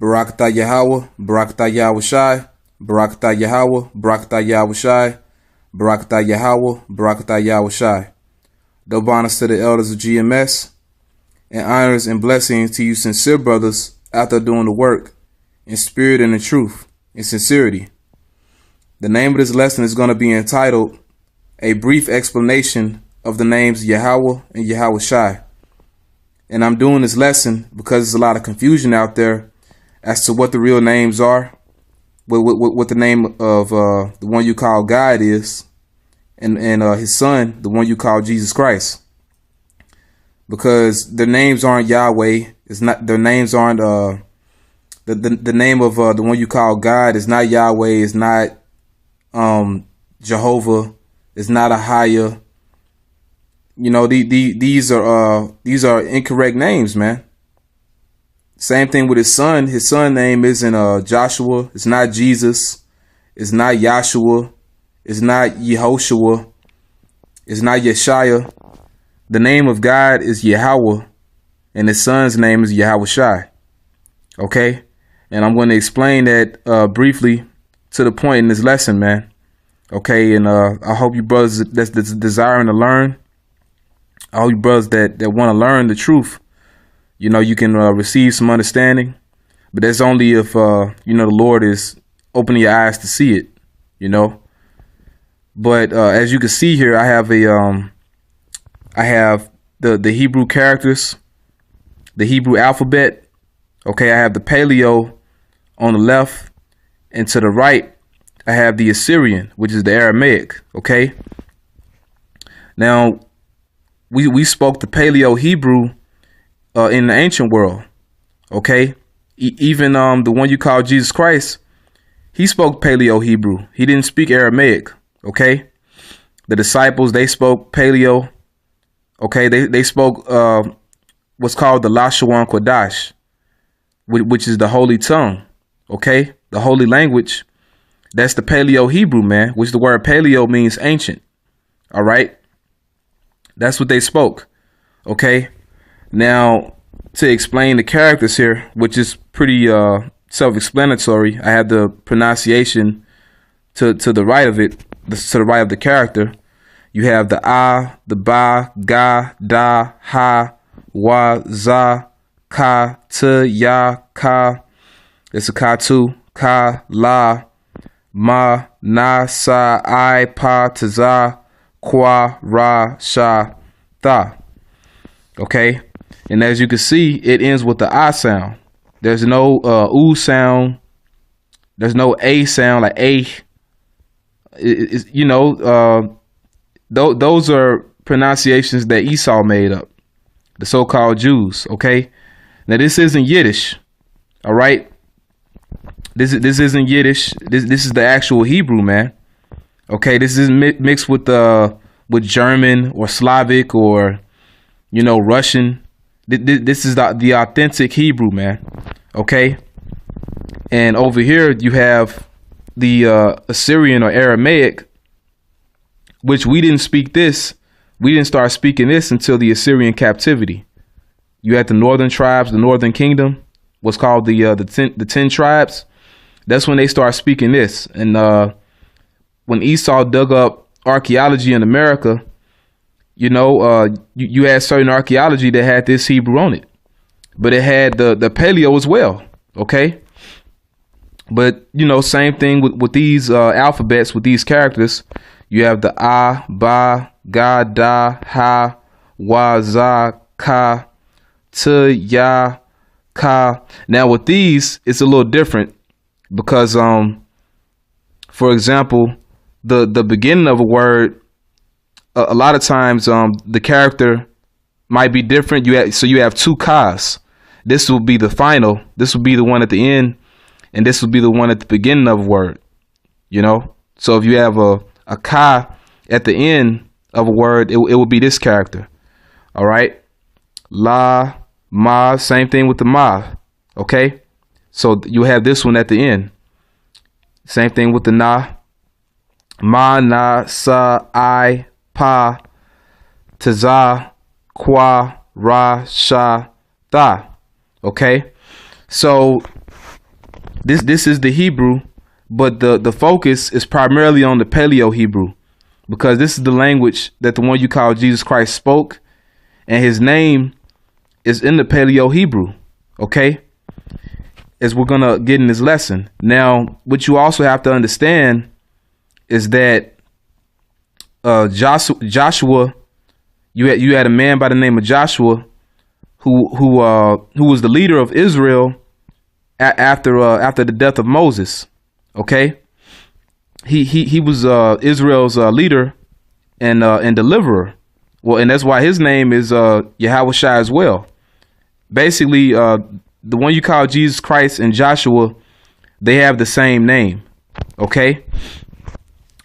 Barakatah Yahawah, Barakatah YAHAWASHI, Barakatah Yahawah, Barakatah YAHAWASHI, Barakatah Yahawah, Barakatah YAHAWASHI. Double honors to the elders of GMS, and honors and blessings to you sincere brothers out there doing the work in spirit and in truth, in sincerity. The name of this lesson is going to be entitled A Brief Explanation of the Names Yahawah and YAHAWASHI. And I'm doing this lesson because there's a lot of confusion out there as to what the real names are, what the name of the one you call God is, and his son, the one you call Jesus Christ. Because their names aren't Yahweh. It's not, their names aren't the name of the one you call God is not Yahweh. It's not Jehovah. It's not Ahia. You know, these are incorrect names, man. Same thing with his son. His son name isn't Joshua. It's not Jesus. It's not Yahshua. It's not Yehoshua. It's not Yeshaya. The name of God is Yahawah, and his son's name is YAHAWASHI. Okay? And I'm going to explain that briefly to the point in this lesson, man. Okay? And I hope you brothers that's desiring to learn, I hope you brothers that want to learn the truth, you know, you can receive some understanding. But that's only if, you know, the Lord is opening your eyes to see it, you know. But as you can see here, I have the Hebrew characters, the Hebrew alphabet. Okay, I have the Paleo on the left, and to the right, I have the Assyrian, which is the Aramaic. Okay. Now, we spoke the Paleo Hebrew in the ancient world. Okay, even the one you call Jesus Christ, he spoke Paleo Hebrew. He didn't speak Aramaic. Okay, the disciples, they spoke Paleo. Okay, they spoke what's called the Lashawan Kodash, which is the holy tongue. Okay, the holy language. That's the Paleo Hebrew, man, which the word Paleo means ancient. All right, that's what they spoke. Okay, now to explain the characters here, which is pretty self-explanatory, I have the pronunciation to the right of it, to the right of the character. You have the A, the Ba, Ga, Da, Ha, Wa, Za, Ka, T, Ya, Ka. It's a Ka, Tu, Ka, La, Ma, Na, Sa, I, Pa, Taza, Kwa, Ra, Sha, Tha. Okay. And as you can see, it ends with the A sound. There's no U sound. There's no A sound like A. You know, those are pronunciations that Esau made up, the so-called Jews. Okay, now this isn't Yiddish. All right, this isn't Yiddish. This is the actual Hebrew, man. Okay, this isn't mixed with German or Slavic or, you know, Russian. This is the authentic Hebrew, man. Okay, and over here you have the Assyrian or Aramaic, which we didn't speak this. We didn't start speaking this until the Assyrian captivity. You had the northern tribes, the northern kingdom, what's called the 10 tribes. That's when they start speaking this. And when Esau dug up archaeology in America, you know, you had certain archaeology that had this Hebrew on it, but it had the Paleo as well. Okay. But, you know, same thing with these alphabets, with these characters. You have the A, Ba, Ga, Da, Ha, Wa, Za, Ka, T, Ya, Ka. Now with these, it's a little different because, for example, the beginning of a word, a lot of times the character might be different. You have two Kas. This will be the final. This will be the one at the end. And this would be the one at the beginning of a word, you know? So if you have a Ka at the end of a word, it will be this character. All right? La, Ma, same thing with the Ma. Okay? So you have this one at the end. Same thing with the Na. Ma, Na, Sa, I, Pa, Taza, Kwa, Ra, Sha, Tha. Okay? So This is the Hebrew, but the focus is primarily on the Paleo Hebrew, because this is the language that the one you call Jesus Christ spoke, and his name is in the Paleo Hebrew. Okay, as we're gonna get in this lesson. Now, what you also have to understand is that Joshua, you had a man by the name of Joshua who was the leader of Israel after the death of Moses. Okay, he was Israel's leader and deliverer. Well, and that's why his name is YAHAWASHI as well. Basically, the one you call Jesus Christ and Joshua, they have the same name. Okay,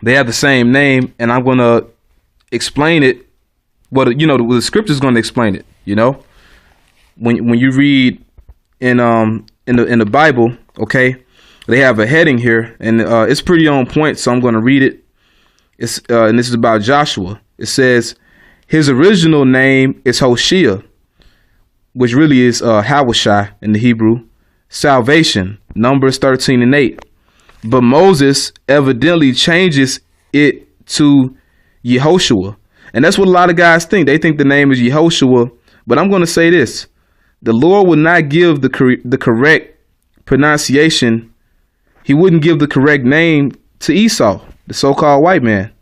they have the same name, and I'm gonna explain it. What the scripture is going to explain it. When you read in the Bible, okay, they have a heading here, and it's pretty on point. So I'm going to read it. It's and this is about Joshua. It says his original name is Hoshea, which really is Hawashai in the Hebrew, salvation, Numbers 13:8. But Moses evidently changes it to Yehoshua. And that's what a lot of guys think. They think the name is Yehoshua. But I'm going to say this. The Lord would not give the correct pronunciation. He wouldn't give the correct name to Esau, the so-called white man.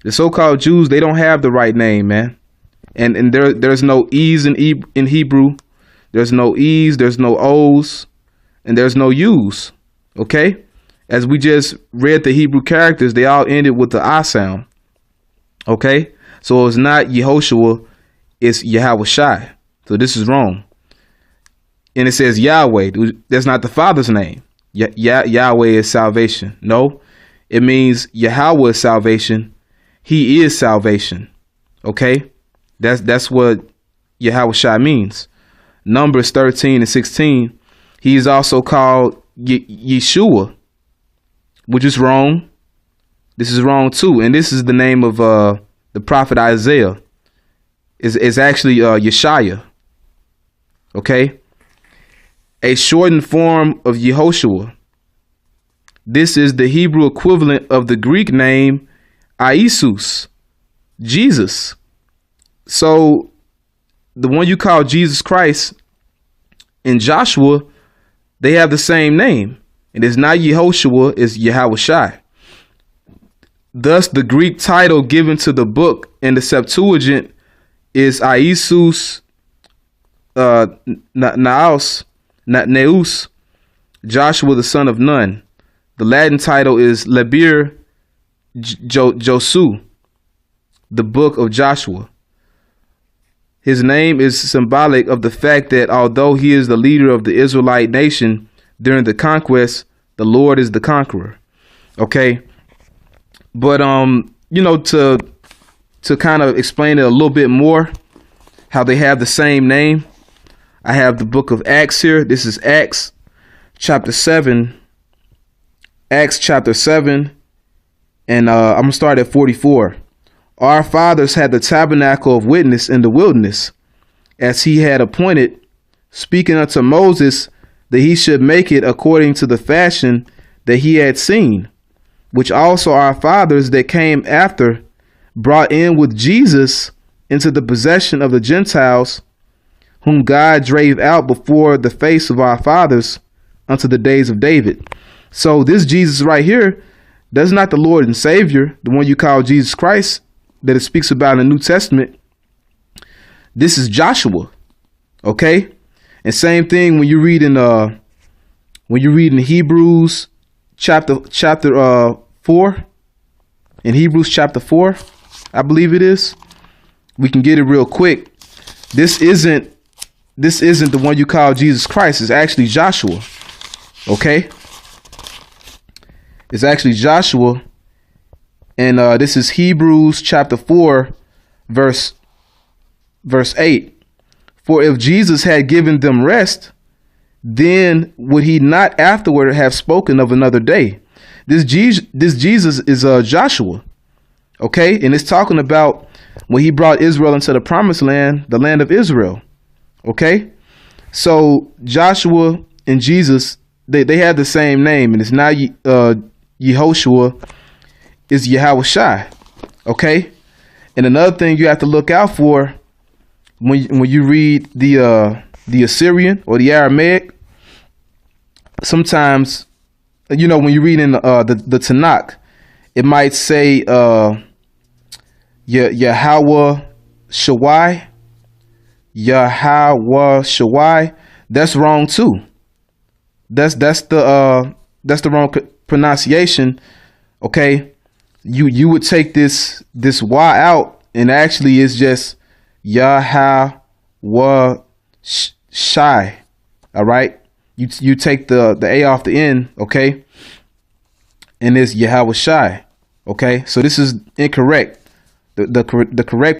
The so-called Jews, they don't have the right name, man. And there's no E's in Hebrew. There's no E's, there's no O's, and there's no U's. Okay? As we just read the Hebrew characters, they all ended with the I sound. Okay? So it's not Yehoshua, it's YAHAWASHI. So this is wrong. And it says Yahweh. That's not the Father's name. Yahweh is salvation. No, it means Yahweh is salvation. He is salvation. Okay? That's what YAHAWASHI means. Numbers 13:16. He is also called Yeshua, which is wrong. This is wrong too. And this is the name of the prophet Isaiah. Is actually Yeshaya. Okay? A shortened form of Yehoshua. This is the Hebrew equivalent of the Greek name Iesus, Jesus. So the one you call Jesus Christ and Joshua, they have the same name. And it's not Yehoshua, it's YAHAWASHI. Thus, the Greek title given to the book in the Septuagint is Iesus Neus, Joshua the son of Nun. The Latin title is Liber Josu, the book of Joshua. His name is symbolic of the fact that although he is the leader of the Israelite nation during the conquest, the Lord is the conqueror. Okay. But, to kind of explain it a little bit more, how they have the same name, I have the book of Acts here. This is Acts chapter 7. Acts chapter 7. And I'm going to start at 44. Our fathers had the tabernacle of witness in the wilderness, as he had appointed, speaking unto Moses that he should make it according to the fashion that he had seen, which also our fathers that came after brought in with Jesus into the possession of the Gentiles, whom God drave out before the face of our fathers unto the days of David. So this Jesus right here, that's not the Lord and Savior, the one you call Jesus Christ, that it speaks about in the New Testament. This is Joshua. Okay? And same thing when you read in Hebrews chapter 4, in Hebrews chapter 4, I believe it is. We can get it real quick. This isn't the one you call Jesus Christ. It's actually Joshua. Okay? It's actually Joshua. And this is Hebrews chapter 4, verse 8. For if Jesus had given them rest, then would he not afterward have spoken of another day? This Jesus is Joshua. Okay? And it's talking about when he brought Israel into the promised land, the land of Israel. Okay? So Joshua and Jesus, they have the same name, and it's not Yehoshua, it's YAHAWASHI. Okay, and another thing you have to look out for when you read the Assyrian or the Aramaic, sometimes, you know, when you read in the Tanakh, it might say YAHAWASHI. YAHAWASHI. That's wrong too. That's the wrong pronunciation. Okay, you would take this Y out, and actually it's just YAHAWASHI. All right, you take the A off the end, okay, and it's YAHAWASHI. Okay, so this is incorrect. The correct